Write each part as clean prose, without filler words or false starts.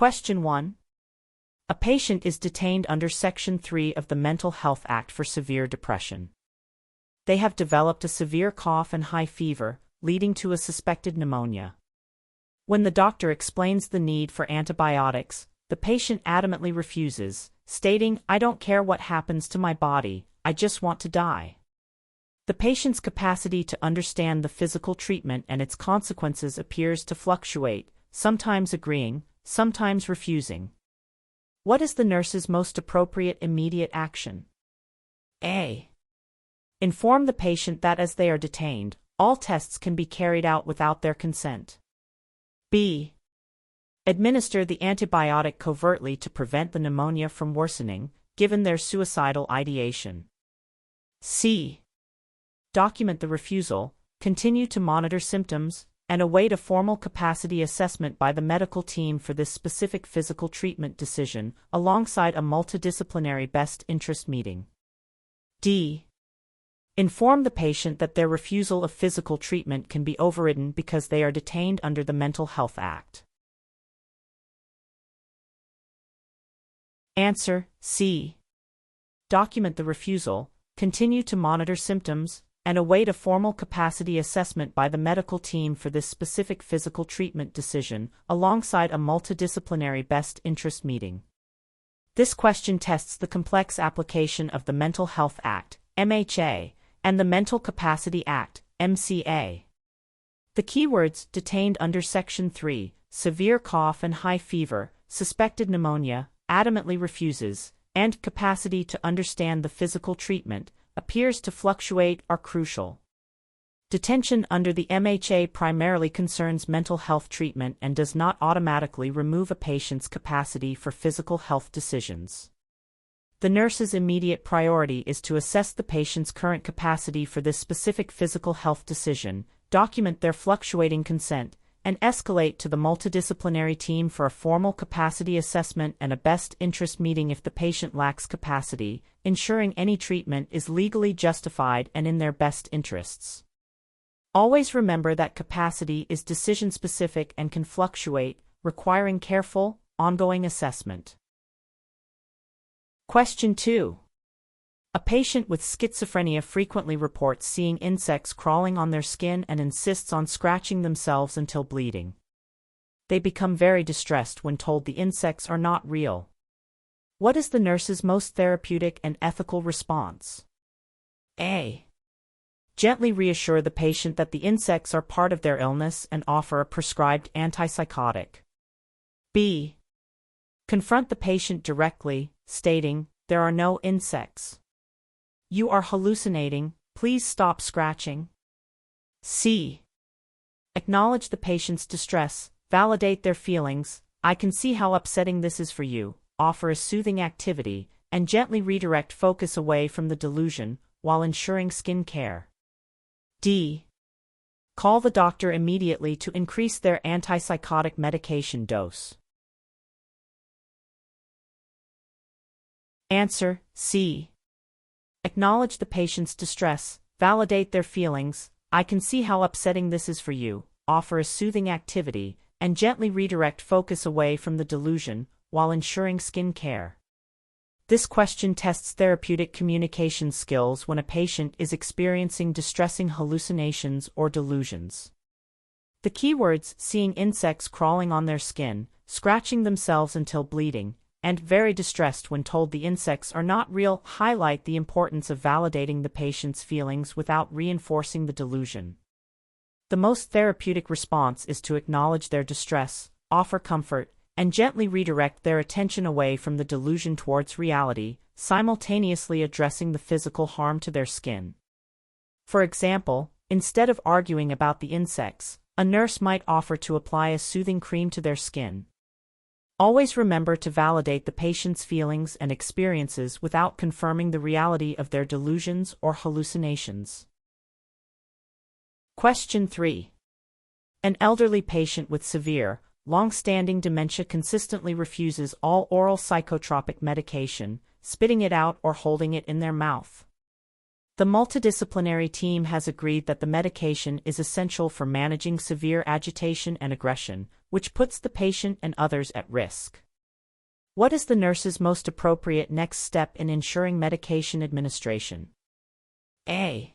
Question 1. A patient is detained under Section 3 of the Mental Health Act for severe depression. They have developed a severe cough and high fever, leading to a suspected pneumonia. When the doctor explains the need for antibiotics, the patient adamantly refuses, stating, "I don't care what happens to my body, I just want to die." The patient's capacity to understand the physical treatment and its consequences appears to fluctuate, sometimes agreeing, sometimes refusing. What is the nurse's most appropriate immediate action? A. Inform the patient that as they are detained, all tests can be carried out without their consent. B. Administer the antibiotic covertly to prevent the pneumonia from worsening, given their suicidal ideation. C. Document the refusal, continue to monitor symptoms, and await a formal capacity assessment by the medical team for this specific physical treatment decision, alongside a multidisciplinary best interest meeting. D. Inform the patient that their refusal of physical treatment can be overridden because they are detained under the Mental Health Act. Answer: C. Document the refusal, continue to monitor symptoms, and await a formal capacity assessment by the medical team for this specific physical treatment decision, alongside a multidisciplinary best interest meeting. This question tests the complex application of the Mental Health Act, MHA, and the Mental Capacity Act, MCA. The keywords detained under Section 3, severe cough and high fever, suspected pneumonia, adamantly refuses, and capacity to understand the physical treatment, appears to fluctuate are crucial. Detention under the MHA primarily concerns mental health treatment and does not automatically remove a patient's capacity for physical health decisions. The nurse's immediate priority is to assess the patient's current capacity for this specific physical health decision, document their fluctuating consent, and escalate to the multidisciplinary team for a formal capacity assessment and a best interest meeting if the patient lacks capacity, ensuring any treatment is legally justified and in their best interests. Always remember that capacity is decision-specific and can fluctuate, requiring careful, ongoing assessment. Question 2. A patient with schizophrenia frequently reports seeing insects crawling on their skin and insists on scratching themselves until bleeding. They become very distressed when told the insects are not real. What is the nurse's most therapeutic and ethical response? A. Gently reassure the patient that the insects are part of their illness and offer a prescribed antipsychotic. B. Confront the patient directly, stating, "There are no insects. You are hallucinating, please stop scratching." C. Acknowledge the patient's distress, validate their feelings, "I can see how upsetting this is for you," offer a soothing activity, and gently redirect focus away from the delusion, while ensuring skin care. D. Call the doctor immediately to increase their antipsychotic medication dose. Answer: C. Acknowledge the patient's distress, validate their feelings, "I can see how upsetting this is for you," offer a soothing activity, and gently redirect focus away from the delusion, while ensuring skin care. This question tests therapeutic communication skills when a patient is experiencing distressing hallucinations or delusions. The keywords seeing insects crawling on their skin, scratching themselves until bleeding, and very distressed when told the insects are not real highlight the importance of validating the patient's feelings without reinforcing the delusion. The most therapeutic response is to acknowledge their distress, offer comfort, and gently redirect their attention away from the delusion towards reality, simultaneously addressing the physical harm to their skin. For example, instead of arguing about the insects, a nurse might offer to apply a soothing cream to their skin. Always remember to validate the patient's feelings and experiences without confirming the reality of their delusions or hallucinations. Question 3. An elderly patient with severe, long-standing dementia consistently refuses all oral psychotropic medication, spitting it out or holding it in their mouth. The multidisciplinary team has agreed that the medication is essential for managing severe agitation and aggression, which puts the patient and others at risk. What is the nurse's most appropriate next step in ensuring medication administration? A.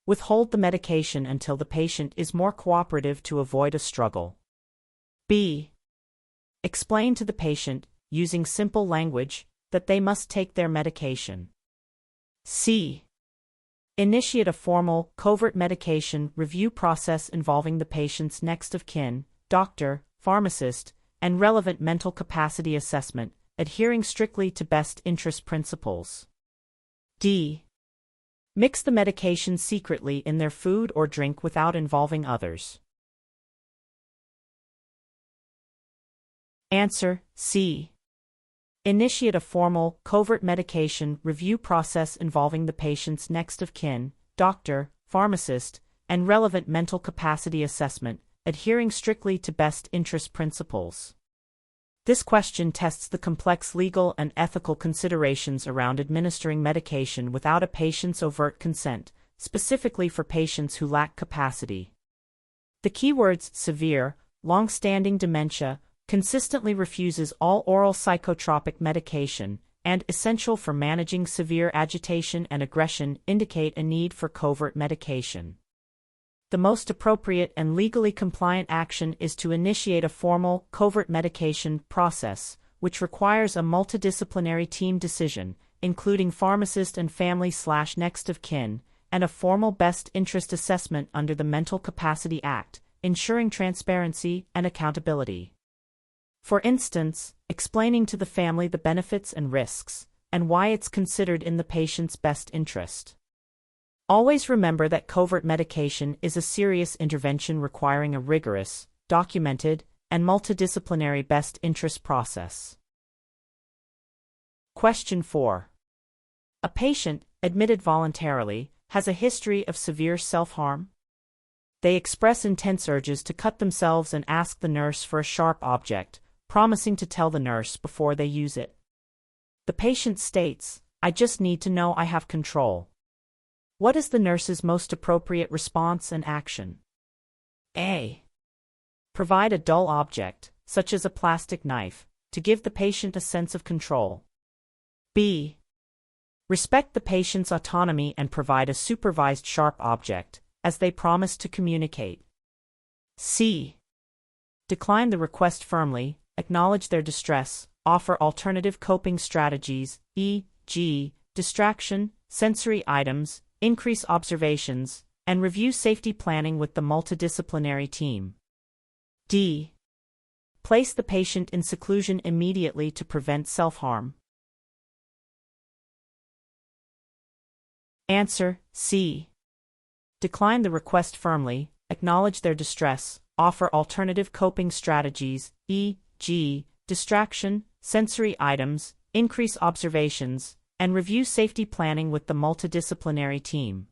Withhold the medication until the patient is more cooperative to avoid a struggle. B. Explain to the patient, using simple language, that they must take their medication. C. Initiate a formal, covert medication review process involving the patient's next of kin, doctor, pharmacist, and relevant mental capacity assessment, adhering strictly to best interest principles. D. Mix the medication secretly in their food or drink without involving others. Answer: C. Initiate a formal, covert medication review process involving the patient's next of kin, doctor, pharmacist, and relevant mental capacity assessment, adhering strictly to best interest principles. This question tests the complex legal and ethical considerations around administering medication without a patient's overt consent, specifically for patients who lack capacity. The keywords severe, long-standing dementia, consistently refuses all oral psychotropic medication, and essential for managing severe agitation and aggression indicate a need for covert medication. The most appropriate and legally compliant action is to initiate a formal, covert medication process, which requires a multidisciplinary team decision, including pharmacist and family/next of kin, and a formal best interest assessment under the Mental Capacity Act, ensuring transparency and accountability. For instance, explaining to the family the benefits and risks, and why it's considered in the patient's best interest. Always remember that covert medication is a serious intervention requiring a rigorous, documented, and multidisciplinary best interest process. Question 4. A patient, admitted voluntarily, has a history of severe self-harm. They express intense urges to cut themselves and ask the nurse for a sharp object, promising to tell the nurse before they use it. The patient states, "I just need to know I have control." What is the nurse's most appropriate response and action? A. Provide a dull object, such as a plastic knife, to give the patient a sense of control. B. Respect the patient's autonomy and provide a supervised sharp object, as they promise to communicate. C. Decline the request firmly, acknowledge their distress, offer alternative coping strategies, e.g., distraction, sensory items, increase observations, and review safety planning with the multidisciplinary team. D. Place the patient in seclusion immediately to prevent self-harm. Answer: C. Decline the request firmly, acknowledge their distress, offer alternative coping strategies, e.g., distraction, sensory items, increase observations, and review safety planning with the multidisciplinary team.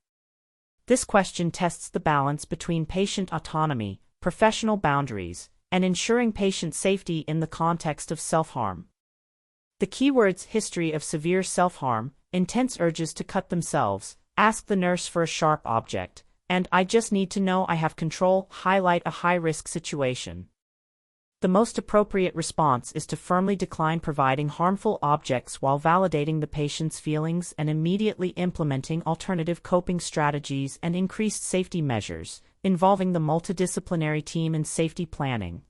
This question tests the balance between patient autonomy, professional boundaries, and ensuring patient safety in the context of self-harm. The keywords history of severe self-harm, intense urges to cut themselves, ask the nurse for a sharp object, and I just need to know I have control highlight a high-risk situation. The most appropriate response is to firmly decline providing harmful objects while validating the patient's feelings and immediately implementing alternative coping strategies and increased safety measures, involving the multidisciplinary team in safety planning.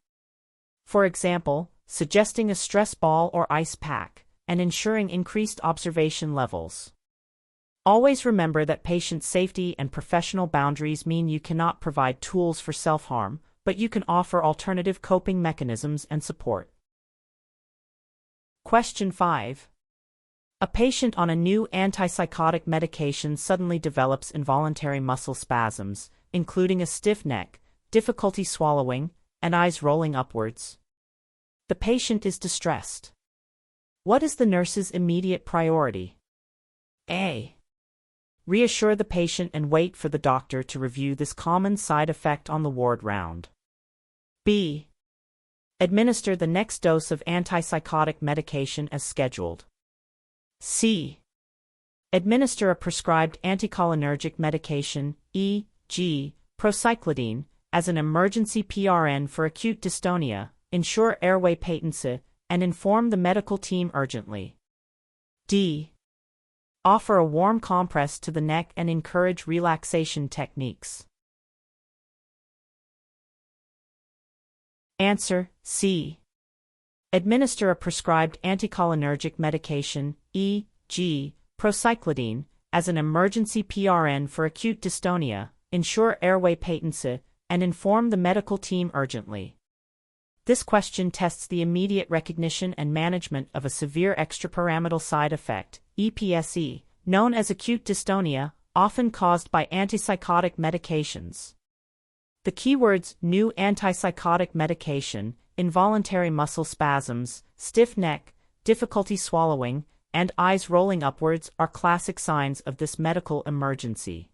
For example, suggesting a stress ball or ice pack, and ensuring increased observation levels. Always remember that patient safety and professional boundaries mean you cannot provide tools for self-harm, but you can offer alternative coping mechanisms and support. Question 5. A patient on a new antipsychotic medication suddenly develops involuntary muscle spasms, including a stiff neck, difficulty swallowing, and eyes rolling upwards. The patient is distressed. What is the nurse's immediate priority? A. Reassure the patient and wait for the doctor to review this common side effect on the ward round. B. Administer the next dose of antipsychotic medication as scheduled. C. Administer a prescribed anticholinergic medication, e.g., procyclidine, as an emergency PRN for acute dystonia, ensure airway patency, and inform the medical team urgently. D. Offer a warm compress to the neck and encourage relaxation techniques. Answer C. Administer a prescribed anticholinergic medication, e.g., procyclidine, as an emergency PRN for acute dystonia, ensure airway patency, and inform the medical team urgently. This question tests the immediate recognition and management of a severe extrapyramidal side effect, EPSE, known as acute dystonia, often caused by antipsychotic medications. The keywords new antipsychotic medication, involuntary muscle spasms, stiff neck, difficulty swallowing, and eyes rolling upwards are classic signs of this medical emergency.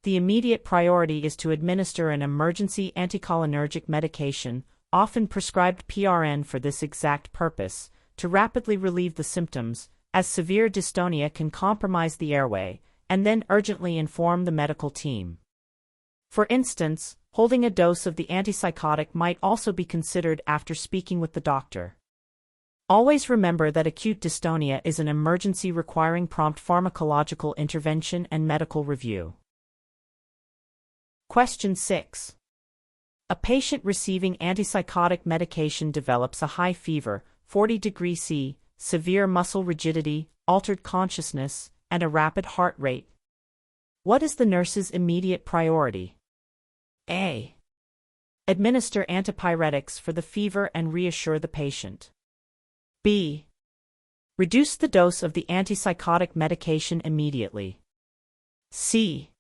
The immediate priority is to administer an emergency anticholinergic medication, often prescribed PRN for this exact purpose, to rapidly relieve the symptoms, as severe dystonia can compromise the airway, and then urgently inform the medical team. For instance, holding a dose of the antipsychotic might also be considered after speaking with the doctor. Always remember that acute dystonia is an emergency requiring prompt pharmacological intervention and medical review. Question 6. A patient receiving antipsychotic medication develops a high fever, 40 degrees C, severe muscle rigidity, altered consciousness, and a rapid heart rate. What is the nurse's immediate priority? A. Administer antipyretics for the fever and reassure the patient. B. Reduce the dose of the antipsychotic medication immediately. C.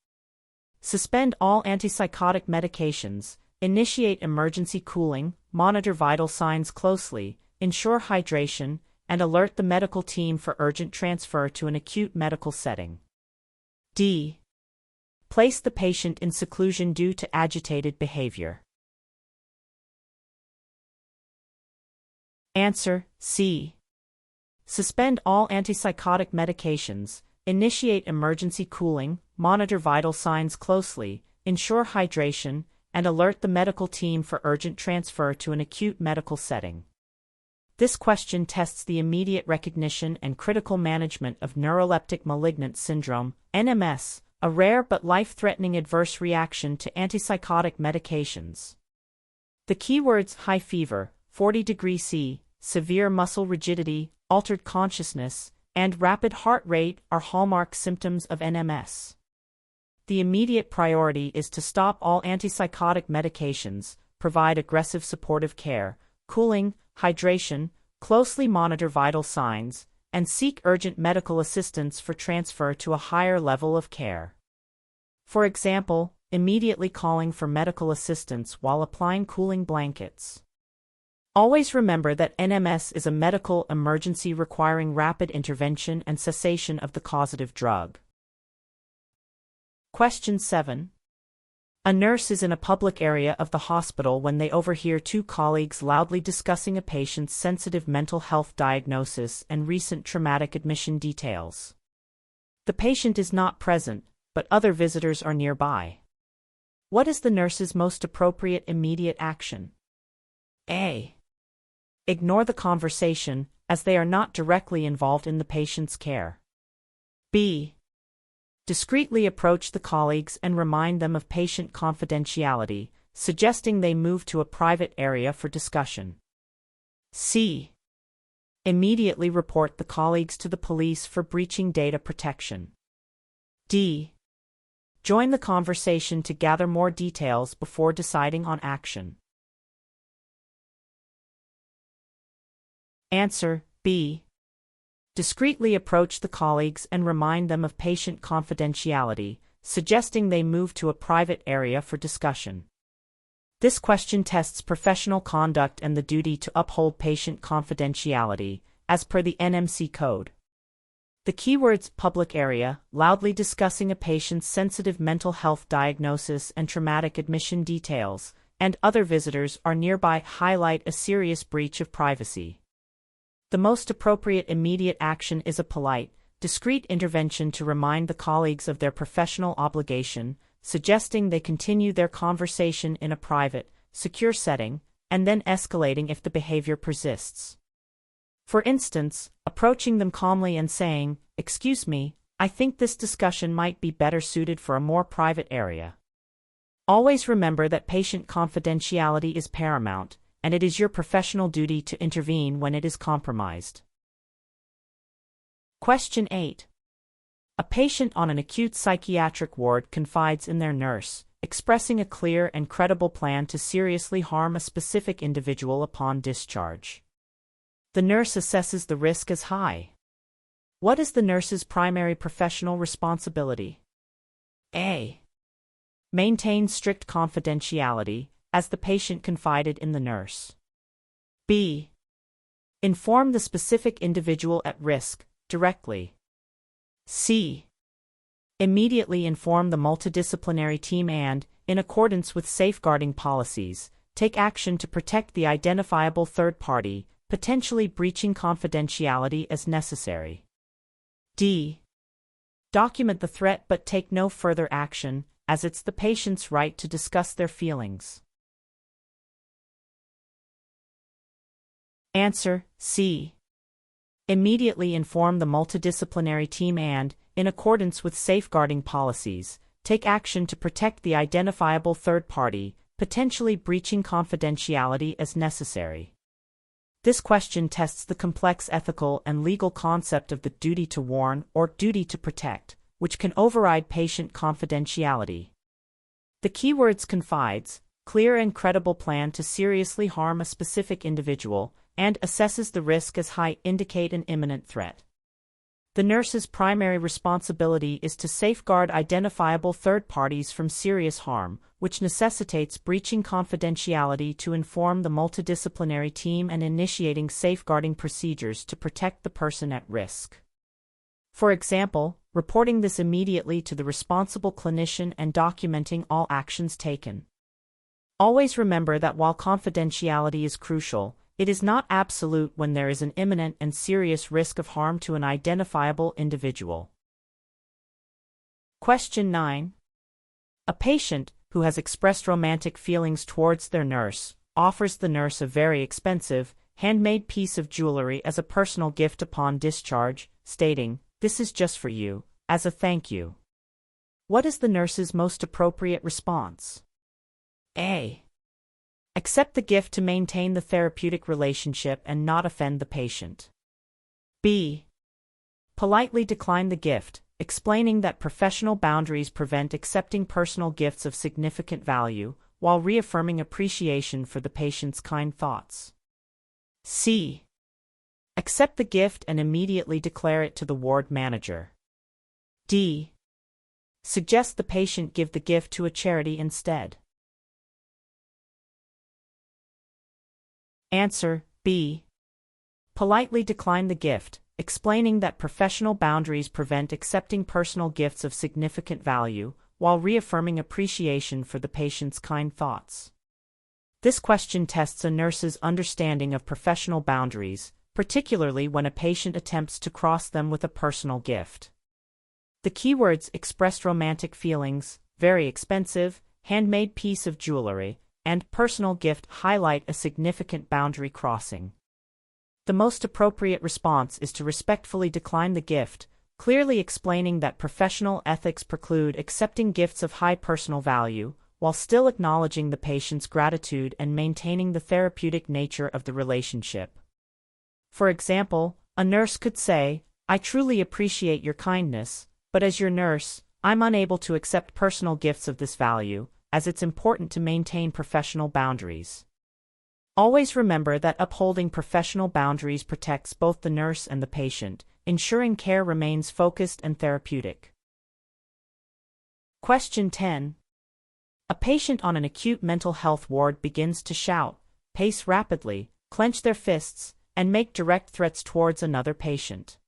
Suspend all antipsychotic medications, initiate emergency cooling, monitor vital signs closely, ensure hydration, and alert the medical team for urgent transfer to an acute medical setting. D. Place the patient in seclusion due to agitated behavior. Answer C. Suspend all antipsychotic medications, initiate emergency cooling, monitor vital signs closely, ensure hydration, and alert the medical team for urgent transfer to an acute medical setting. This question tests the immediate recognition and critical management of neuroleptic malignant syndrome, NMS, a rare but life-threatening adverse reaction to antipsychotic medications. The keywords high fever, 40 degrees C, severe muscle rigidity, altered consciousness, and rapid heart rate are hallmark symptoms of NMS. The immediate priority is to stop all antipsychotic medications, provide aggressive supportive care, cooling, hydration, closely monitor vital signs, and seek urgent medical assistance for transfer to a higher level of care. For example, immediately calling for medical assistance while applying cooling blankets. Always remember that NMS is a medical emergency requiring rapid intervention and cessation of the causative drug. Question 7. A nurse is in a public area of the hospital when they overhear two colleagues loudly discussing a patient's sensitive mental health diagnosis and recent traumatic admission details. The patient is not present, but other visitors are nearby. What is the nurse's most appropriate immediate action? A. Ignore the conversation, as they are not directly involved in the patient's care. B. Discreetly approach the colleagues and remind them of patient confidentiality, suggesting they move to a private area for discussion. C. Immediately report the colleagues to the police for breaching data protection. D. Join the conversation to gather more details before deciding on action. Answer B. Discreetly approach the colleagues and remind them of patient confidentiality, suggesting they move to a private area for discussion. This question tests professional conduct and the duty to uphold patient confidentiality, as per the NMC Code. The keywords public area, loudly discussing a patient's sensitive mental health diagnosis and traumatic admission details, and other visitors are nearby highlight a serious breach of privacy. The most appropriate immediate action is a polite, discreet intervention to remind the colleagues of their professional obligation, suggesting they continue their conversation in a private, secure setting, and then escalating if the behavior persists. For instance, approaching them calmly and saying, "Excuse me, I think this discussion might be better suited for a more private area." Always remember that patient confidentiality is paramount, and it is your professional duty to intervene when it is compromised. Question 8. A patient on an acute psychiatric ward confides in their nurse, expressing a clear and credible plan to seriously harm a specific individual upon discharge. The nurse assesses the risk as high. What is the nurse's primary professional responsibility? A. Maintain strict confidentiality, as the patient confided in the nurse. B. Inform the specific individual at risk, directly. C. Immediately inform the multidisciplinary team and, in accordance with safeguarding policies, take action to protect the identifiable third party, potentially breaching confidentiality as necessary. D. Document the threat but take no further action, as it's the patient's right to discuss their feelings. Answer: C. Immediately inform the multidisciplinary team and, in accordance with safeguarding policies, take action to protect the identifiable third party, potentially breaching confidentiality as necessary. This question tests the complex ethical and legal concept of the duty to warn or duty to protect, which can override patient confidentiality. The keywords confides, clear and credible plan to seriously harm a specific individual, and assesses the risk as high indicate an imminent threat. The nurse's primary responsibility is to safeguard identifiable third parties from serious harm, which necessitates breaching confidentiality to inform the multidisciplinary team and initiating safeguarding procedures to protect the person at risk. For example, reporting this immediately to the responsible clinician and documenting all actions taken. Always remember that while confidentiality is crucial, it is not absolute when there is an imminent and serious risk of harm to an identifiable individual. Question 9. A patient, who has expressed romantic feelings towards their nurse, offers the nurse a very expensive, handmade piece of jewelry as a personal gift upon discharge, stating, "This is just for you, as a thank you." What is the nurse's most appropriate response? A. Accept the gift to maintain the therapeutic relationship and not offend the patient. B. Politely decline the gift, explaining that professional boundaries prevent accepting personal gifts of significant value, while reaffirming appreciation for the patient's kind thoughts. C. Accept the gift and immediately declare it to the ward manager. D. Suggest the patient give the gift to a charity instead. Answer: B. Politely decline the gift, explaining that professional boundaries prevent accepting personal gifts of significant value, while reaffirming appreciation for the patient's kind thoughts. This question tests a nurse's understanding of professional boundaries, particularly when a patient attempts to cross them with a personal gift. The keywords expressed romantic feelings, very expensive, handmade piece of jewelry, and personal gift highlight a significant boundary crossing. The most appropriate response is to respectfully decline the gift, clearly explaining that professional ethics preclude accepting gifts of high personal value, while still acknowledging the patient's gratitude and maintaining the therapeutic nature of the relationship. For example, a nurse could say, "I truly appreciate your kindness, but as your nurse, I'm unable to accept personal gifts of this value, as it's important to maintain professional boundaries." Always remember that upholding professional boundaries protects both the nurse and the patient, ensuring care remains focused and therapeutic. Question 10. A patient on an acute mental health ward begins to shout, pace rapidly, clench their fists, and make direct threats towards another patient.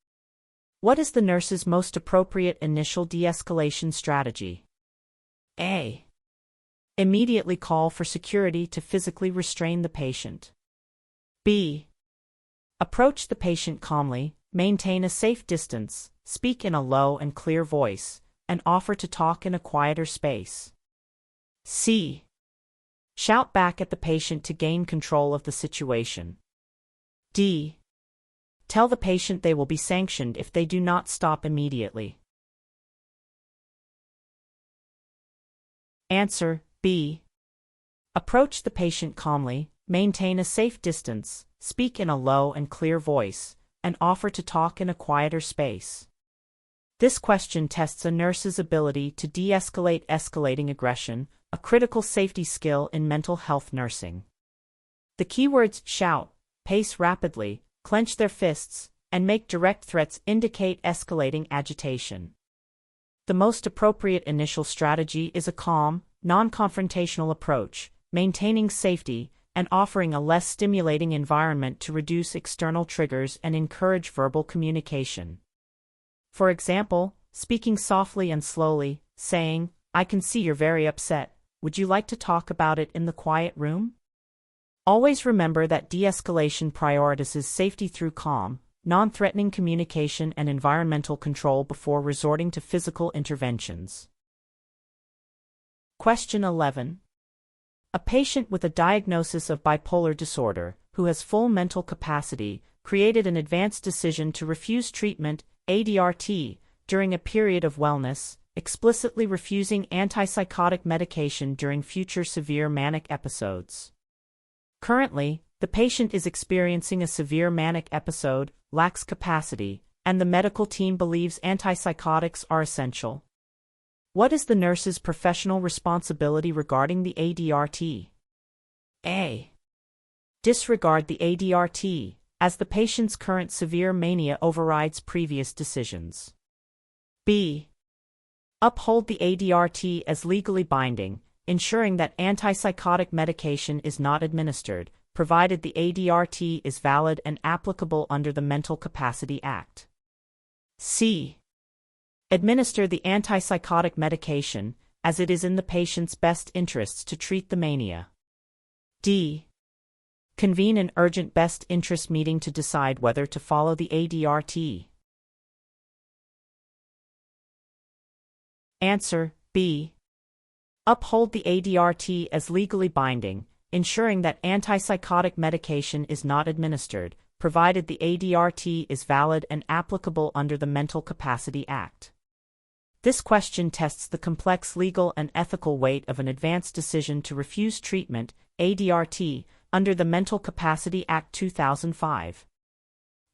What is the nurse's most appropriate initial de-escalation strategy? A. Immediately call for security to physically restrain the patient. B. Approach the patient calmly, maintain a safe distance, speak in a low and clear voice, and offer to talk in a quieter space. C. Shout back at the patient to gain control of the situation. D. Tell the patient they will be sanctioned if they do not stop immediately. Answer B. Approach the patient calmly, maintain a safe distance, speak in a low and clear voice, and offer to talk in a quieter space. This question tests a nurse's ability to de-escalate escalating aggression, a critical safety skill in mental health nursing. The keywords shout, pace rapidly, clench their fists, and make direct threats indicate escalating agitation. The most appropriate initial strategy is a calm, non-confrontational approach, maintaining safety, and offering a less stimulating environment to reduce external triggers and encourage verbal communication. For example, speaking softly and slowly, saying, "I can see you're very upset. Would you like to talk about it in the quiet room?" Always remember that de-escalation prioritizes safety through calm, non-threatening communication and environmental control before resorting to physical interventions. Question 11. A patient with a diagnosis of bipolar disorder, who has full mental capacity, created an advanced decision to refuse treatment, ADRT, during a period of wellness, explicitly refusing antipsychotic medication during future severe manic episodes. Currently, the patient is experiencing a severe manic episode, lacks capacity, and the medical team believes antipsychotics are essential. What is the nurse's professional responsibility regarding the ADRT? A. Disregard the ADRT, as the patient's current severe mania overrides previous decisions. B. Uphold the ADRT as legally binding, ensuring that antipsychotic medication is not administered, provided the ADRT is valid and applicable under the Mental Capacity Act. C. Administer the antipsychotic medication, as it is in the patient's best interests to treat the mania. D. Convene an urgent best interest meeting to decide whether to follow the ADRT. Answer B. Uphold the ADRT as legally binding, ensuring that antipsychotic medication is not administered, provided the ADRT is valid and applicable under the Mental Capacity Act. This question tests the complex legal and ethical weight of an advanced decision to refuse treatment, ADRT, under the Mental Capacity Act 2005.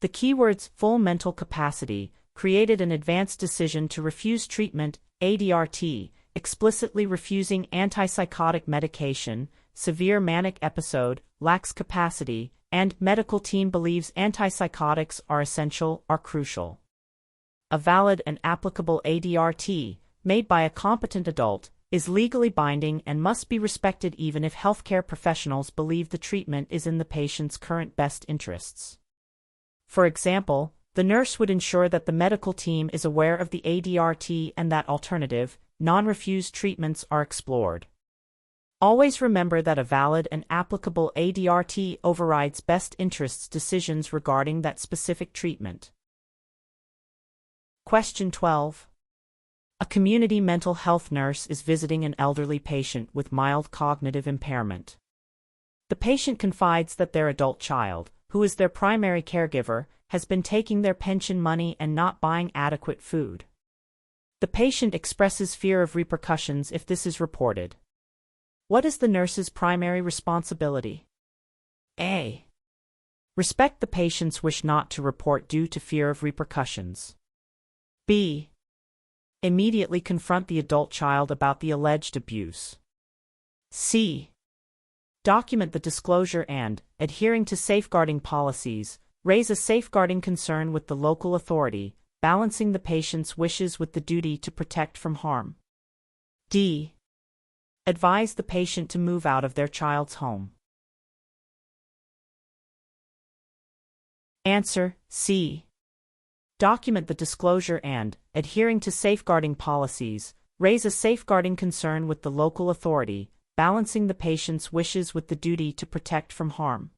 The keywords full mental capacity created an advanced decision to refuse treatment, ADRT, explicitly refusing antipsychotic medication, severe manic episode, lacks capacity, and medical team believes antipsychotics are essential or crucial. A valid and applicable ADRT, made by a competent adult, is legally binding and must be respected even if healthcare professionals believe the treatment is in the patient's current best interests. For example, the nurse would ensure that the medical team is aware of the ADRT and that alternative, non-refused treatments are explored. Always remember that a valid and applicable ADRT overrides best interests decisions regarding that specific treatment. Question 12. A community mental health nurse is visiting an elderly patient with mild cognitive impairment. The patient confides that their adult child, who is their primary caregiver, has been taking their pension money and not buying adequate food. The patient expresses fear of repercussions if this is reported. What is the nurse's primary responsibility? A. Respect the patient's wish not to report due to fear of repercussions. B. Immediately confront the adult child about the alleged abuse. C. Document the disclosure and, adhering to safeguarding policies, raise a safeguarding concern with the local authority, balancing the patient's wishes with the duty to protect from harm. D. Advise the patient to move out of their child's home. Answer C. Document the disclosure and, adhering to safeguarding policies, raise a safeguarding concern with the local authority, balancing the patient's wishes with the duty to protect from harm.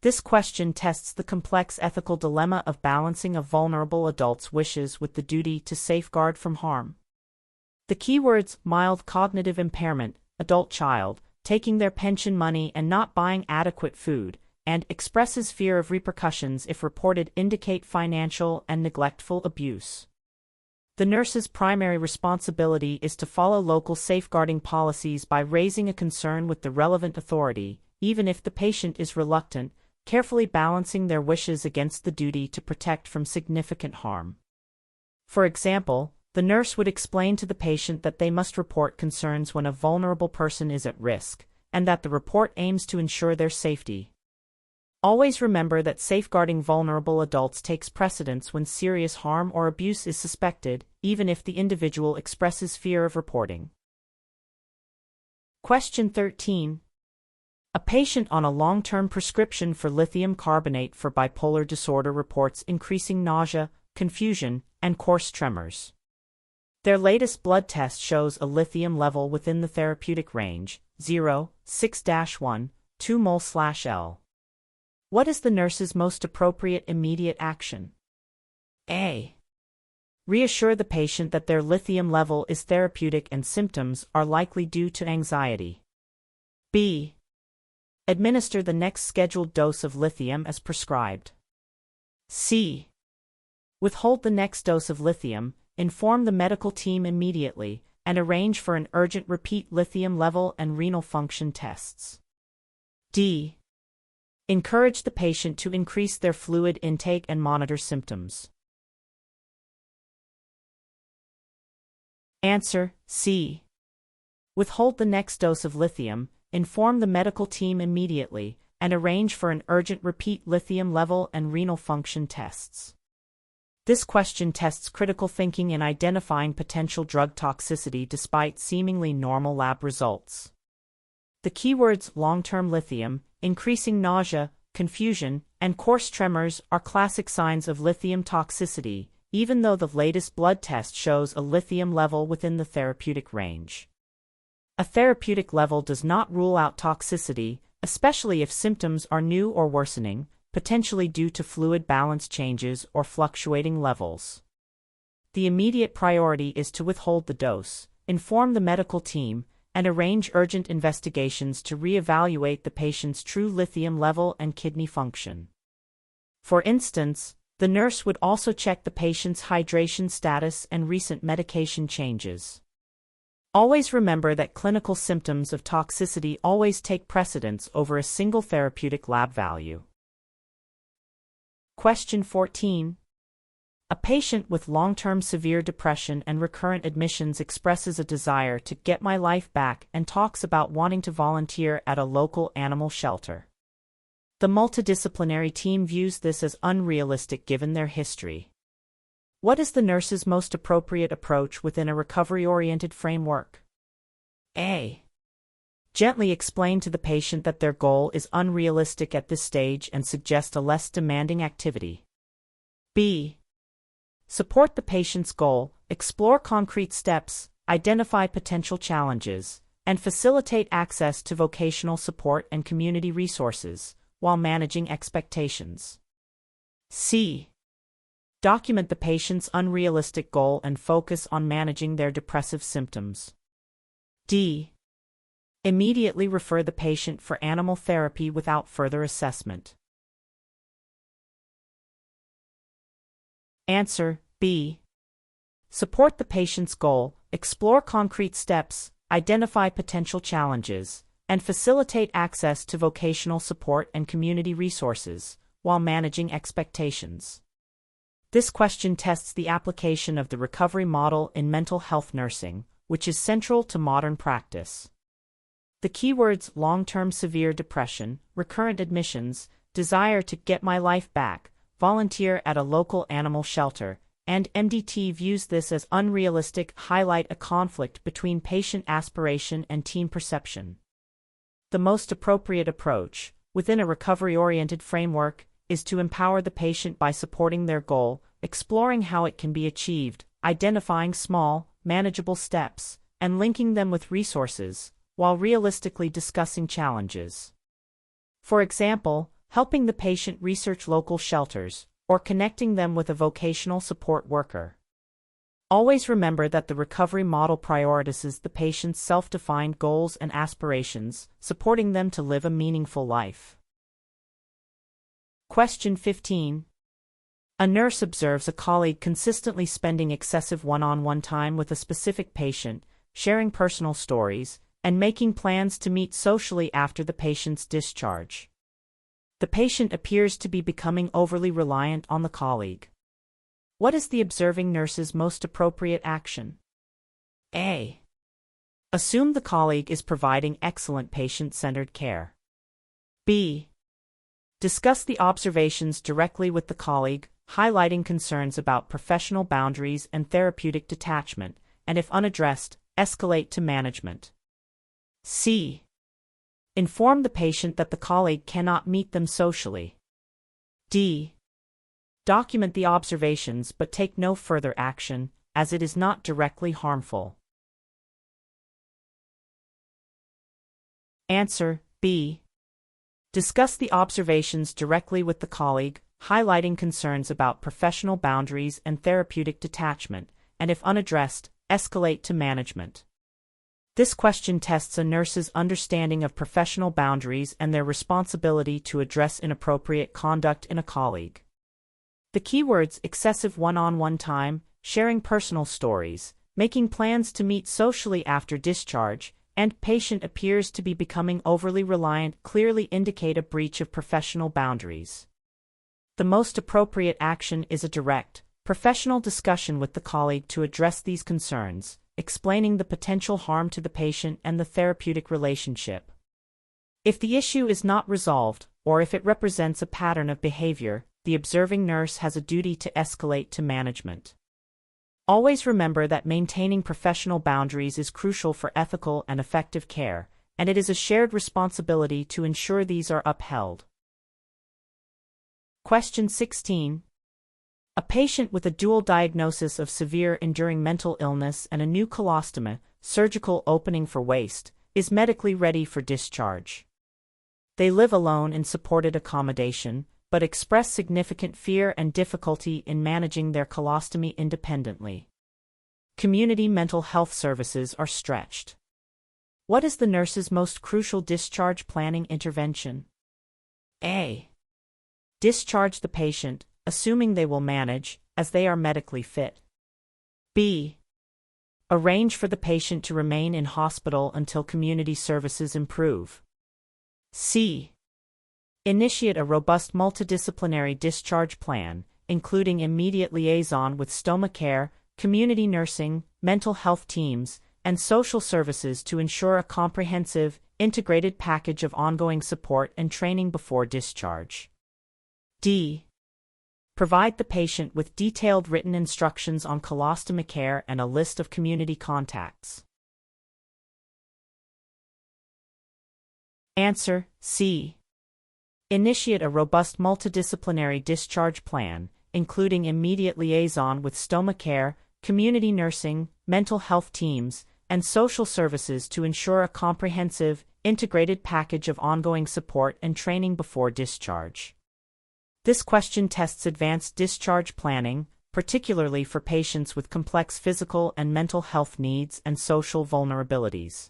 This question tests the complex ethical dilemma of balancing a vulnerable adult's wishes with the duty to safeguard from harm. The keywords mild cognitive impairment, adult child, taking their pension money and not buying adequate food, and expresses fear of repercussions if reported indicate financial and neglectful abuse. The nurse's primary responsibility is to follow local safeguarding policies by raising a concern with the relevant authority, even if the patient is reluctant, carefully balancing their wishes against the duty to protect from significant harm. For example, the nurse would explain to the patient that they must report concerns when a vulnerable person is at risk, and that the report aims to ensure their safety. Always remember that safeguarding vulnerable adults takes precedence when serious harm or abuse is suspected, even if the individual expresses fear of reporting. Question 13. A patient on a long-term prescription for lithium carbonate for bipolar disorder reports increasing nausea, confusion, and coarse tremors. Their latest blood test shows a lithium level within the therapeutic range, 0.6-1, 2 mol/L. What is the nurse's most appropriate immediate action? A. Reassure the patient that their lithium level is therapeutic and symptoms are likely due to anxiety. B. Administer the next scheduled dose of lithium as prescribed. C. Withhold the next dose of lithium, inform the medical team immediately, and arrange for an urgent repeat lithium level and renal function tests. D. Encourage the patient to increase their fluid intake and monitor symptoms. Answer: C. Withhold the next dose of lithium, inform the medical team immediately, and arrange for an urgent repeat lithium level and renal function tests. This question tests critical thinking in identifying potential drug toxicity despite seemingly normal lab results. The keywords long-term lithium, increasing nausea, confusion, and coarse tremors are classic signs of lithium toxicity, even though the latest blood test shows a lithium level within the therapeutic range. A therapeutic level does not rule out toxicity, especially if symptoms are new or worsening, potentially due to fluid balance changes or fluctuating levels. The immediate priority is to withhold the dose, inform the medical team, and arrange urgent investigations to re-evaluate the patient's true lithium level and kidney function. For instance, the nurse would also check the patient's hydration status and recent medication changes. Always remember that clinical symptoms of toxicity always take precedence over a single therapeutic lab value. Question 14. A patient with long-term severe depression and recurrent admissions expresses a desire to get my life back and talks about wanting to volunteer at a local animal shelter. The multidisciplinary team views this as unrealistic given their history. What is the nurse's most appropriate approach within a recovery-oriented framework? A. Gently explain to the patient that their goal is unrealistic at this stage and suggest a less demanding activity. B. Support the patient's goal, explore concrete steps, identify potential challenges, and facilitate access to vocational support and community resources, while managing expectations. C. Document the patient's unrealistic goal and focus on managing their depressive symptoms. D. Immediately refer the patient for animal therapy without further assessment. Answer: B. Support the patient's goal, explore concrete steps, identify potential challenges, and facilitate access to vocational support and community resources, while managing expectations. This question tests the application of the recovery model in mental health nursing, which is central to modern practice. The keywords long-term severe depression, recurrent admissions, desire to get my life back, volunteer at a local animal shelter, and MDT views this as unrealistic highlight a conflict between patient aspiration and team perception. The most appropriate approach, within a recovery-oriented framework, is to empower the patient by supporting their goal, exploring how it can be achieved, identifying small, manageable steps, and linking them with resources, while realistically discussing challenges. For example, helping the patient research local shelters, or connecting them with a vocational support worker. Always remember that the recovery model prioritizes the patient's self-defined goals and aspirations, supporting them to live a meaningful life. Question 15. A nurse observes a colleague consistently spending excessive one-on-one time with a specific patient, sharing personal stories, and making plans to meet socially after the patient's discharge. The patient appears to be becoming overly reliant on the colleague. What is the observing nurse's most appropriate action? A. Assume the colleague is providing excellent patient-centered care. B. Discuss the observations directly with the colleague, highlighting concerns about professional boundaries and therapeutic detachment, and if unaddressed, escalate to management. C. Inform the patient that the colleague cannot meet them socially. D. Document the observations but take no further action, as it is not directly harmful. Answer: B. Discuss the observations directly with the colleague, highlighting concerns about professional boundaries and therapeutic detachment, and if unaddressed, escalate to management. This question tests a nurse's understanding of professional boundaries and their responsibility to address inappropriate conduct in a colleague. The keywords excessive one-on-one time, sharing personal stories, making plans to meet socially after discharge, and patient appears to be becoming overly reliant clearly indicate a breach of professional boundaries. The most appropriate action is a direct, professional discussion with the colleague to address these concerns, explaining the potential harm to the patient and the therapeutic relationship. If the issue is not resolved, or if it represents a pattern of behavior, the observing nurse has a duty to escalate to management. Always remember that maintaining professional boundaries is crucial for ethical and effective care, and it is a shared responsibility to ensure these are upheld. Question 16. A patient with a dual diagnosis of severe enduring mental illness and a new colostomy, surgical opening for waist, is medically ready for discharge. They live alone in supported accommodation, but express significant fear and difficulty in managing their colostomy independently. Community mental health services are stretched. What is the nurse's most crucial discharge planning intervention? A. Discharge the patient, assuming they will manage, as they are medically fit. B. Arrange for the patient to remain in hospital until community services improve. C. Initiate a robust multidisciplinary discharge plan, including immediate liaison with stoma care, community nursing, mental health teams, and social services to ensure a comprehensive, integrated package of ongoing support and training before discharge. D. Provide the patient with detailed written instructions on colostomy care and a list of community contacts. Answer: C. Initiate a robust multidisciplinary discharge plan, including immediate liaison with stoma care, community nursing, mental health teams, and social services to ensure a comprehensive, integrated package of ongoing support and training before discharge. This question tests advanced discharge planning, particularly for patients with complex physical and mental health needs and social vulnerabilities.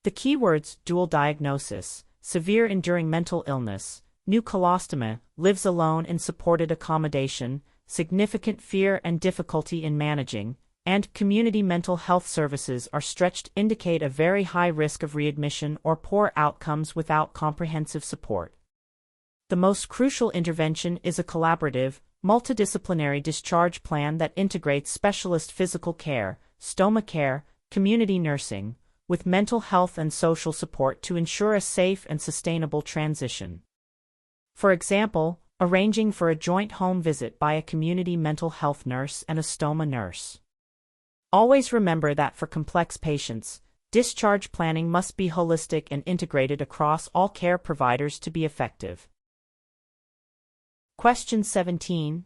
The keywords dual diagnosis, severe enduring mental illness, new colostomy, lives alone in supported accommodation, significant fear and difficulty in managing, and community mental health services are stretched indicate a very high risk of readmission or poor outcomes without comprehensive support. The most crucial intervention is a collaborative, multidisciplinary discharge plan that integrates specialist physical care, stoma care, community nursing, with mental health and social support to ensure a safe and sustainable transition. For example, arranging for a joint home visit by a community mental health nurse and a stoma nurse. Always remember that for complex patients, discharge planning must be holistic and integrated across all care providers to be effective. Question 17.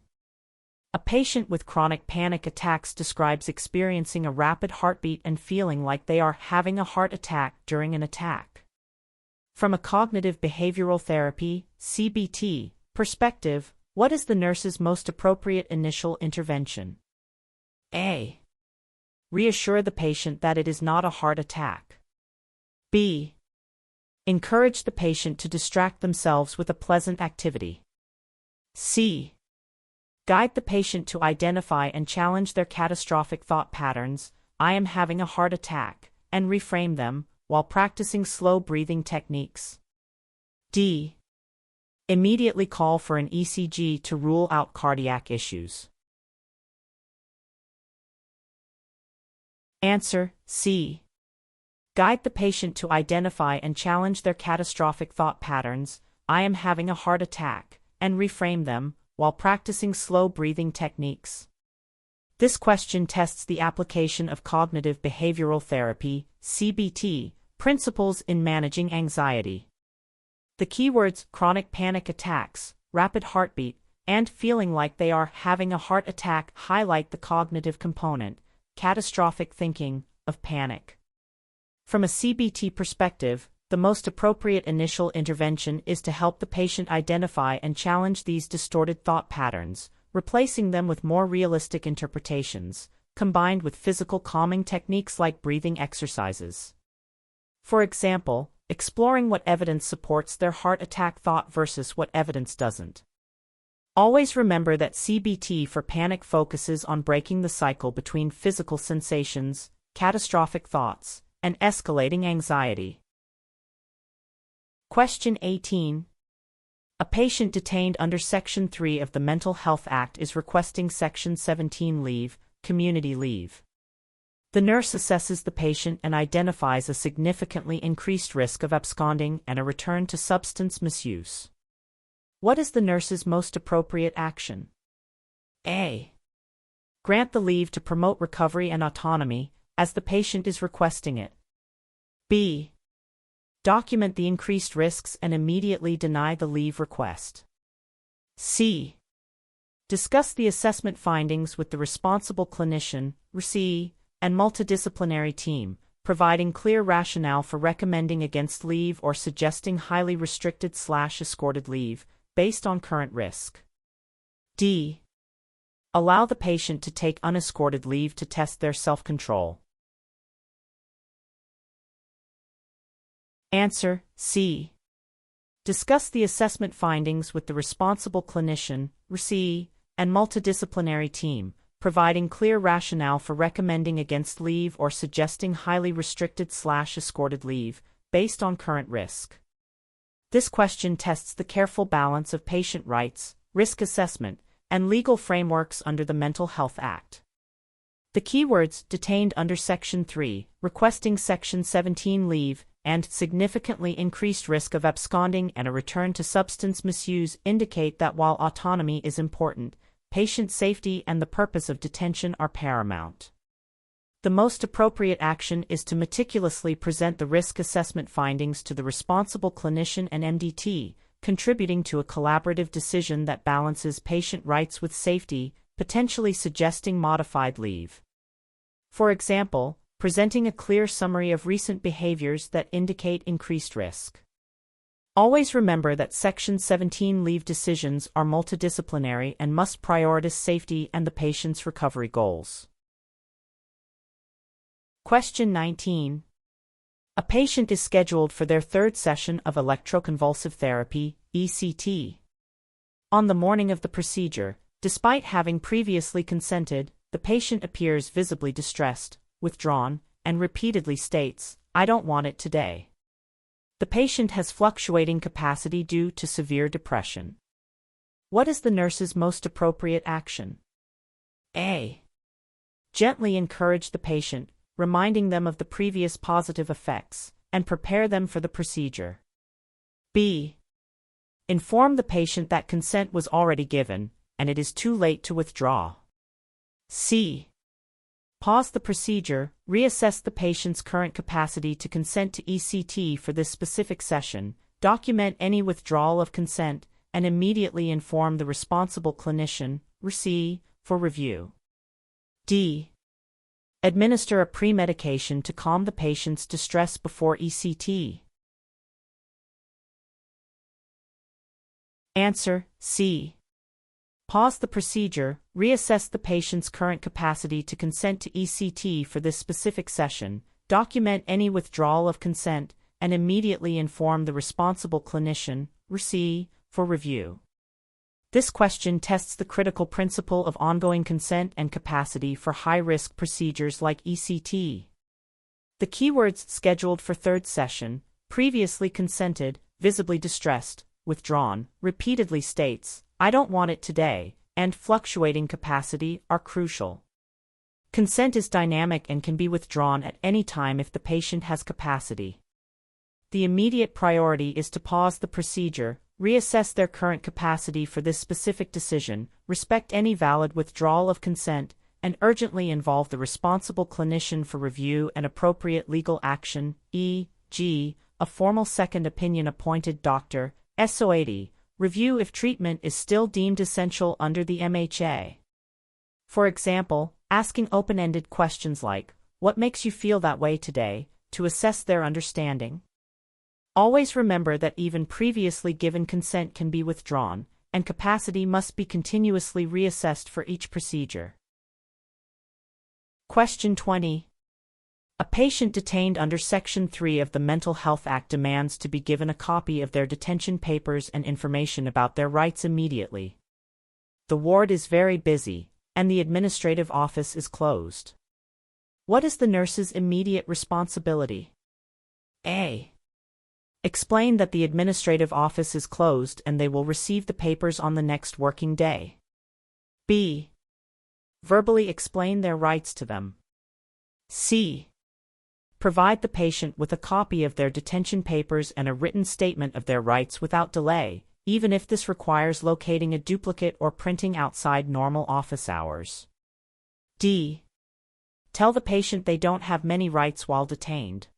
A patient with chronic panic attacks describes experiencing a rapid heartbeat and feeling like they are having a heart attack during an attack. From a cognitive behavioral therapy (CBT) perspective, what is the nurse's most appropriate initial intervention? A. Reassure the patient that it is not a heart attack. B. Encourage the patient to distract themselves with a pleasant activity. C. Guide the patient to identify and challenge their catastrophic thought patterns, I am having a heart attack, and reframe them, while practicing slow breathing techniques. D. Immediately call for an ECG to rule out cardiac issues. Answer: C. Guide the patient to identify and challenge their catastrophic thought patterns, I am having a heart attack, and reframe them, while practicing slow breathing techniques. This question tests the application of cognitive behavioral therapy, CBT, principles in managing anxiety. The keywords chronic panic attacks, rapid heartbeat, and feeling like they are having a heart attack highlight the cognitive component, catastrophic thinking, of panic. From a CBT perspective, the most appropriate initial intervention is to help the patient identify and challenge these distorted thought patterns, replacing them with more realistic interpretations, combined with physical calming techniques like breathing exercises. For example, exploring what evidence supports their heart attack thought versus what evidence doesn't. Always remember that CBT for panic focuses on breaking the cycle between physical sensations, catastrophic thoughts, and escalating anxiety. Question 18. A patient detained under Section 3 of the Mental Health Act is requesting Section 17 leave, community leave. The nurse assesses the patient and identifies a significantly increased risk of absconding and a return to substance misuse. What is the nurse's most appropriate action? A. Grant the leave to promote recovery and autonomy, as the patient is requesting it. B. Document the increased risks and immediately deny the leave request. C. Discuss the assessment findings with the responsible clinician, RC, and multidisciplinary team, providing clear rationale for recommending against leave or suggesting highly restricted/escorted leave, based on current risk. D. Allow the patient to take unescorted leave to test their self-control. Answer: C. Discuss the assessment findings with the responsible clinician, RC, and multidisciplinary team, providing clear rationale for recommending against leave or suggesting highly restricted/escorted leave, based on current risk. This question tests the careful balance of patient rights, risk assessment, and legal frameworks under the Mental Health Act. The keywords detained under Section 3, requesting Section 17 leave, and significantly increased risk of absconding and a return to substance misuse indicate that while autonomy is important, patient safety and the purpose of detention are paramount. The most appropriate action is to meticulously present the risk assessment findings to the responsible clinician and MDT, contributing to a collaborative decision that balances patient rights with safety, potentially suggesting modified leave. For example, presenting a clear summary of recent behaviors that indicate increased risk. Always remember that Section 17 leave decisions are multidisciplinary and must prioritize safety and the patient's recovery goals. Question 19. A patient is scheduled for their third session of electroconvulsive therapy, ECT. On the morning of the procedure, despite having previously consented, the patient appears visibly distressed, withdrawn, and repeatedly states, "I don't want it today." The patient has fluctuating capacity due to severe depression. What is the nurse's most appropriate action? A. Gently encourage the patient, reminding them of the previous positive effects, and prepare them for the procedure. B. Inform the patient that consent was already given, and it is too late to withdraw. C. Pause the procedure, reassess the patient's current capacity to consent to ECT for this specific session, document any withdrawal of consent, and immediately inform the responsible clinician, RC, for review. D. Administer a pre-medication to calm the patient's distress before ECT. Answer: C. Pause the procedure, reassess the patient's current capacity to consent to ECT for this specific session, document any withdrawal of consent, and immediately inform the responsible clinician, RC, for review. This question tests the critical principle of ongoing consent and capacity for high-risk procedures like ECT. The keywords scheduled for third session, previously consented, visibly distressed, withdrawn, repeatedly states, "I don't want it today," and fluctuating capacity are crucial. Consent is dynamic and can be withdrawn at any time if the patient has capacity. The immediate priority is to pause the procedure, reassess their current capacity for this specific decision, respect any valid withdrawal of consent, and urgently involve the responsible clinician for review and appropriate legal action, e.g., a formal second opinion appointed doctor, SO80, review if treatment is still deemed essential under the MHA. For example, asking open-ended questions like, "What makes you feel that way today?" to assess their understanding. Always remember that even previously given consent can be withdrawn, and capacity must be continuously reassessed for each procedure. Question 20. A patient detained under Section 3 of the Mental Health Act demands to be given a copy of their detention papers and information about their rights immediately. The ward is very busy, and the administrative office is closed. What is the nurse's immediate responsibility? A. Explain that the administrative office is closed and they will receive the papers on the next working day. B. Verbally explain their rights to them. C. Provide the patient with a copy of their detention papers and a written statement of their rights without delay, even if this requires locating a duplicate or printing outside normal office hours. D. Tell the patient they don't have many rights while detained.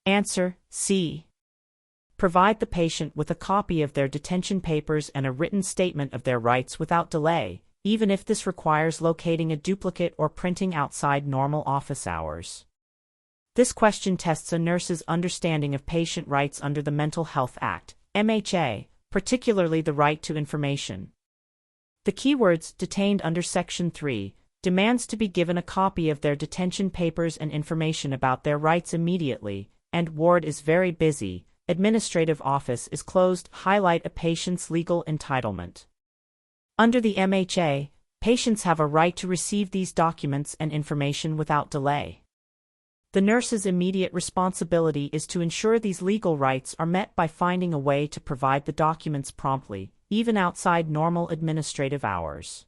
Answer, C. Provide the patient with a copy of their detention papers and a written statement of their rights without delay, even if this requires locating a duplicate or printing outside normal office hours. This question tests a nurse's understanding of patient rights under the Mental Health Act, MHA, particularly the right to information. The keywords detained under Section 3 demands to be given a copy of their detention papers and information about their rights immediately, and ward is very busy, administrative office is closed highlight a patient's legal entitlement. Under the MHA, patients have a right to receive these documents and information without delay. The nurse's immediate responsibility is to ensure these legal rights are met by finding a way to provide the documents promptly, even outside normal administrative hours.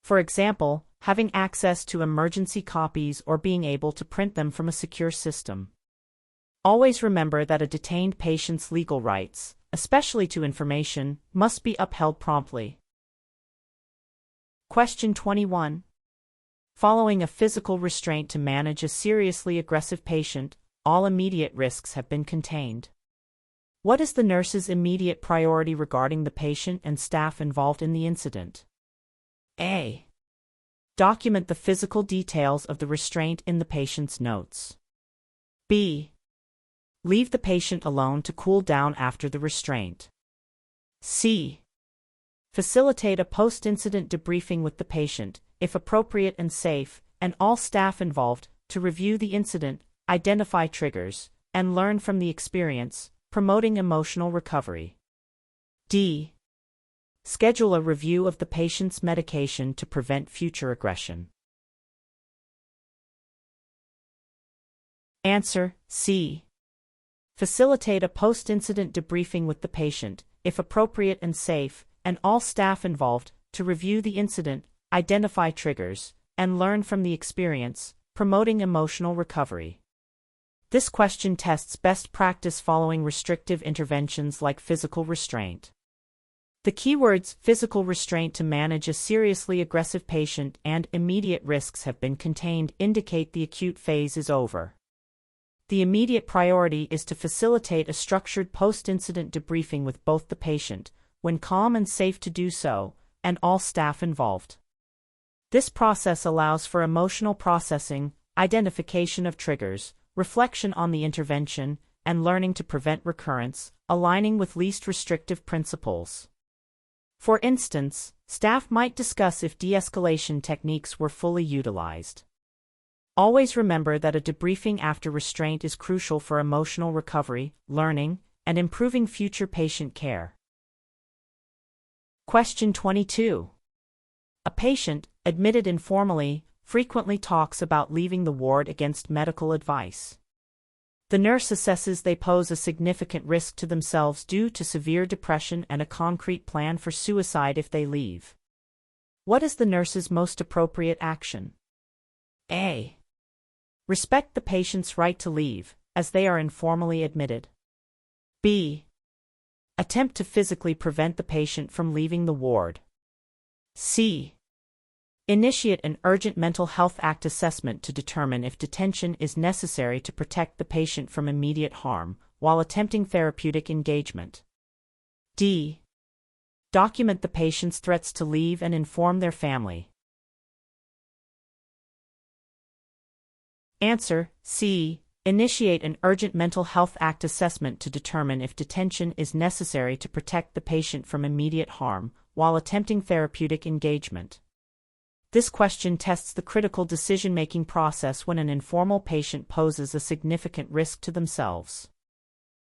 For example, having access to emergency copies or being able to print them from a secure system. Always remember that a detained patient's legal rights, especially to information, must be upheld promptly. Question 21. Following a physical restraint to manage a seriously aggressive patient, all immediate risks have been contained. What is the nurse's immediate priority regarding the patient and staff involved in the incident? A. Document the physical details of the restraint in the patient's notes. B. Leave the patient alone to cool down after the restraint. C. Facilitate a post-incident debriefing with the patient, if appropriate and safe, and all staff involved, to review the incident, identify triggers, and learn from the experience, promoting emotional recovery. D. Schedule a review of the patient's medication to prevent future aggression. Answer, C. Facilitate a post-incident debriefing with the patient, if appropriate and safe, and all staff involved, to review the incident, identify triggers, and learn from the experience, promoting emotional recovery. This question tests best practice following restrictive interventions like physical restraint. The keywords physical restraint to manage a seriously aggressive patient and immediate risks have been contained indicate the acute phase is over. The immediate priority is to facilitate a structured post-incident debriefing with both the patient, when calm and safe to do so, and all staff involved. This process allows for emotional processing, identification of triggers, reflection on the intervention, and learning to prevent recurrence, aligning with least restrictive principles. For instance, staff might discuss if de-escalation techniques were fully utilized. Always remember that a debriefing after restraint is crucial for emotional recovery, learning, and improving future patient care. Question 22. A patient, admitted informally, frequently talks about leaving the ward against medical advice. The nurse assesses they pose a significant risk to themselves due to severe depression and a concrete plan for suicide if they leave. What is the nurse's most appropriate action? A. Respect the patient's right to leave, as they are informally admitted. B. Attempt to physically prevent the patient from leaving the ward. C. Initiate an urgent Mental Health Act assessment to determine if detention is necessary to protect the patient from immediate harm, while attempting therapeutic engagement. D. Document the patient's threats to leave and inform their family. Answer: C. Initiate an urgent Mental Health Act assessment to determine if detention is necessary to protect the patient from immediate harm, while attempting therapeutic engagement. This question tests the critical decision-making process when an informal patient poses a significant risk to themselves.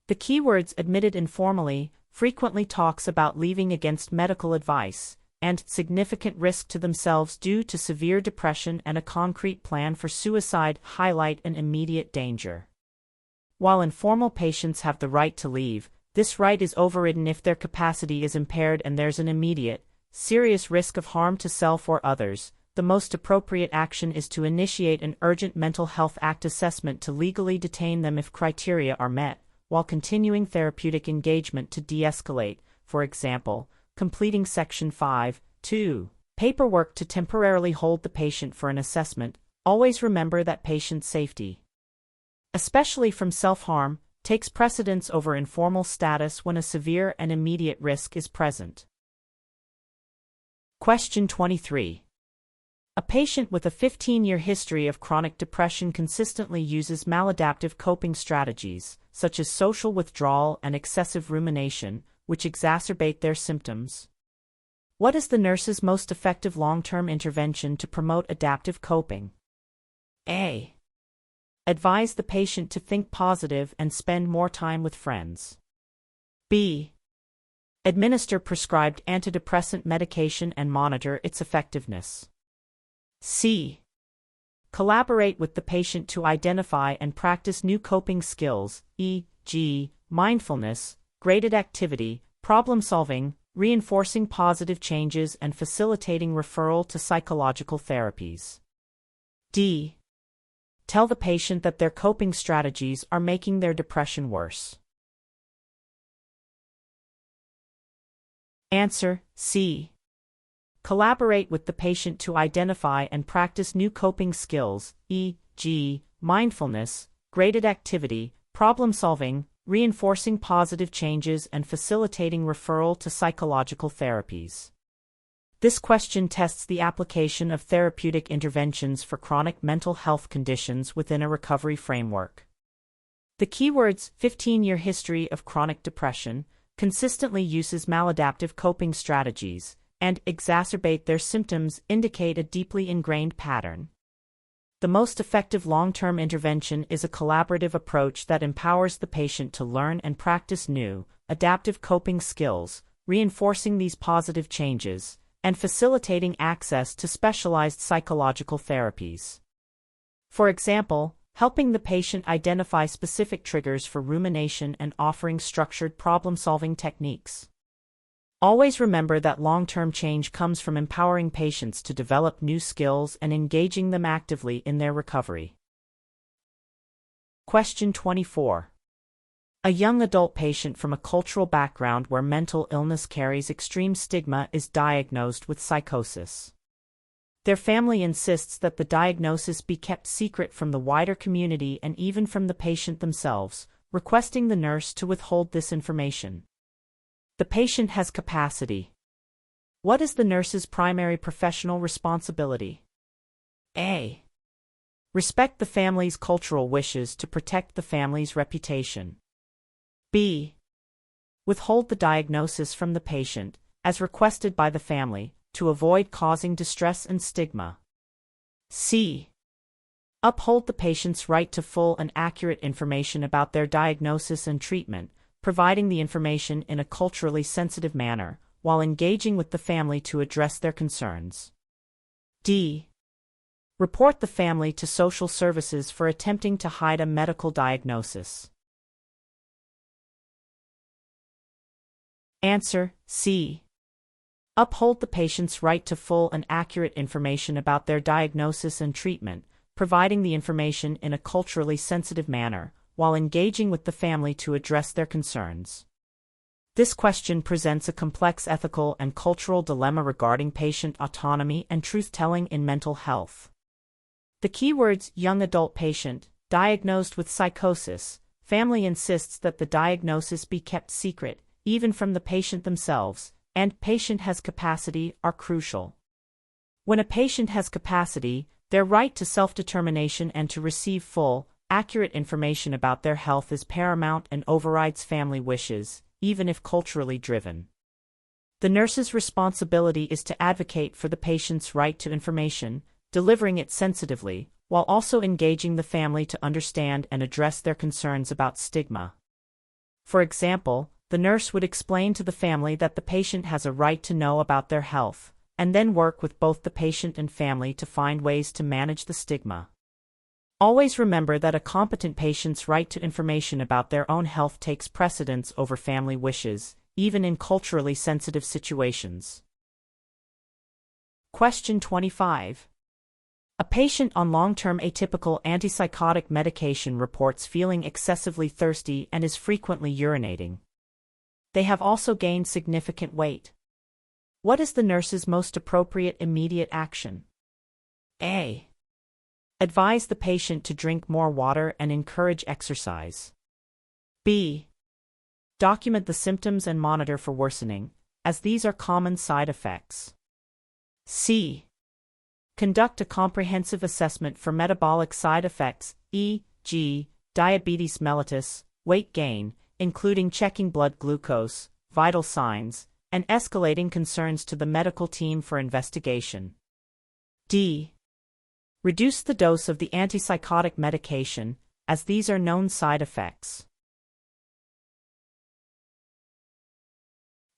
The keywords admitted informally frequently talks about leaving against medical advice, and significant risk to themselves due to severe depression and a concrete plan for suicide highlight an immediate danger. While informal patients have the right to leave, this right is overridden if their capacity is impaired and there's an immediate, serious risk of harm to self or others. The most appropriate action is to initiate an urgent Mental Health Act assessment to legally detain them if criteria are met, while continuing therapeutic engagement to de-escalate, for example, completing Section 5(2) paperwork to temporarily hold the patient for an assessment. Always remember that patient safety, especially from self-harm, takes precedence over informal status when a severe and immediate risk is present. Question 23. A patient with a 15-year history of chronic depression consistently uses maladaptive coping strategies, such as social withdrawal and excessive rumination, which exacerbate their symptoms. What is the nurse's most effective long-term intervention to promote adaptive coping? A. Advise the patient to think positive and spend more time with friends. B. Administer prescribed antidepressant medication and monitor its effectiveness. C. Collaborate with the patient to identify and practice new coping skills, e.g., mindfulness, graded activity, problem-solving, reinforcing positive changes and facilitating referral to psychological therapies. D. Tell the patient that their coping strategies are making their depression worse. Answer: C. Collaborate with the patient to identify and practice new coping skills, e.g., mindfulness, graded activity, problem-solving, reinforcing positive changes and facilitating referral to psychological therapies. This question tests the application of therapeutic interventions for chronic mental health conditions within a recovery framework. The keywords 15-year history of chronic depression, consistently uses maladaptive coping strategies, and exacerbate their symptoms indicate a deeply ingrained pattern. The most effective long-term intervention is a collaborative approach that empowers the patient to learn and practice new, adaptive coping skills, reinforcing these positive changes, and facilitating access to specialized psychological therapies. For example, helping the patient identify specific triggers for rumination and offering structured problem-solving techniques. Always remember that long-term change comes from empowering patients to develop new skills and engaging them actively in their recovery. Question 24. A young adult patient from a cultural background where mental illness carries extreme stigma is diagnosed with psychosis. Their family insists that the diagnosis be kept secret from the wider community and even from the patient themselves, requesting the nurse to withhold this information. The patient has capacity. What is the nurse's primary professional responsibility? A. Respect the family's cultural wishes to protect the family's reputation. B. Withhold the diagnosis from the patient, as requested by the family, to avoid causing distress and stigma. C. Uphold the patient's right to full and accurate information about their diagnosis and treatment, providing the information in a culturally sensitive manner, while engaging with the family to address their concerns. D. Report the family to social services for attempting to hide a medical diagnosis. Answer: C. Uphold the patient's right to full and accurate information about their diagnosis and treatment, providing the information in a culturally sensitive manner, while engaging with the family to address their concerns. This question presents a complex ethical and cultural dilemma regarding patient autonomy and truth-telling in mental health. The keywords young adult patient, diagnosed with psychosis, family insists that the diagnosis be kept secret, even from the patient themselves, and patient has capacity are crucial. When a patient has capacity, their right to self-determination and to receive full, accurate information about their health is paramount and overrides family wishes, even if culturally driven. The nurse's responsibility is to advocate for the patient's right to information, delivering it sensitively, while also engaging the family to understand and address their concerns about stigma. For example, the nurse would explain to the family that the patient has a right to know about their health, and then work with both the patient and family to find ways to manage the stigma. Always remember that a competent patient's right to information about their own health takes precedence over family wishes, even in culturally sensitive situations. Question 25. A patient on long-term atypical antipsychotic medication reports feeling excessively thirsty and is frequently urinating. They have also gained significant weight. What is the nurse's most appropriate immediate action? A. Advise the patient to drink more water and encourage exercise. B. Document the symptoms and monitor for worsening, as these are common side effects. C. Conduct a comprehensive assessment for metabolic side effects, e.g., diabetes mellitus, weight gain, including checking blood glucose, vital signs, and escalating concerns to the medical team for investigation. D. Reduce the dose of the antipsychotic medication, as these are known side effects.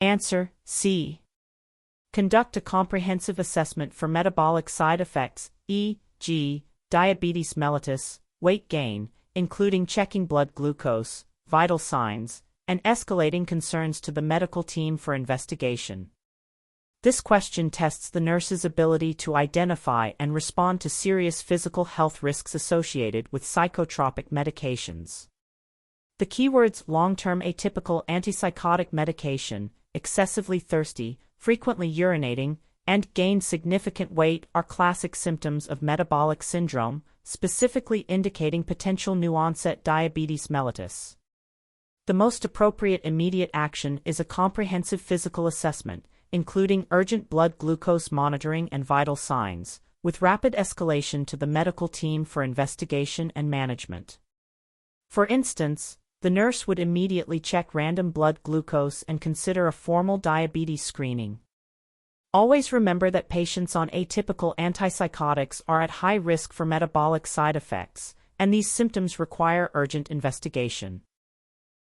Answer: C. Conduct a comprehensive assessment for metabolic side effects, e.g., diabetes mellitus, weight gain, including checking blood glucose, vital signs, and escalating concerns to the medical team for investigation. This question tests the nurse's ability to identify and respond to serious physical health risks associated with psychotropic medications. The keywords long-term atypical antipsychotic medication, excessively thirsty, frequently urinating, and gained significant weight are classic symptoms of metabolic syndrome, specifically indicating potential new-onset diabetes mellitus. The most appropriate immediate action is a comprehensive physical assessment, including urgent blood glucose monitoring and vital signs, with rapid escalation to the medical team for investigation and management. For instance, the nurse would immediately check random blood glucose and consider a formal diabetes screening. Always remember that patients on atypical antipsychotics are at high risk for metabolic side effects, and these symptoms require urgent investigation.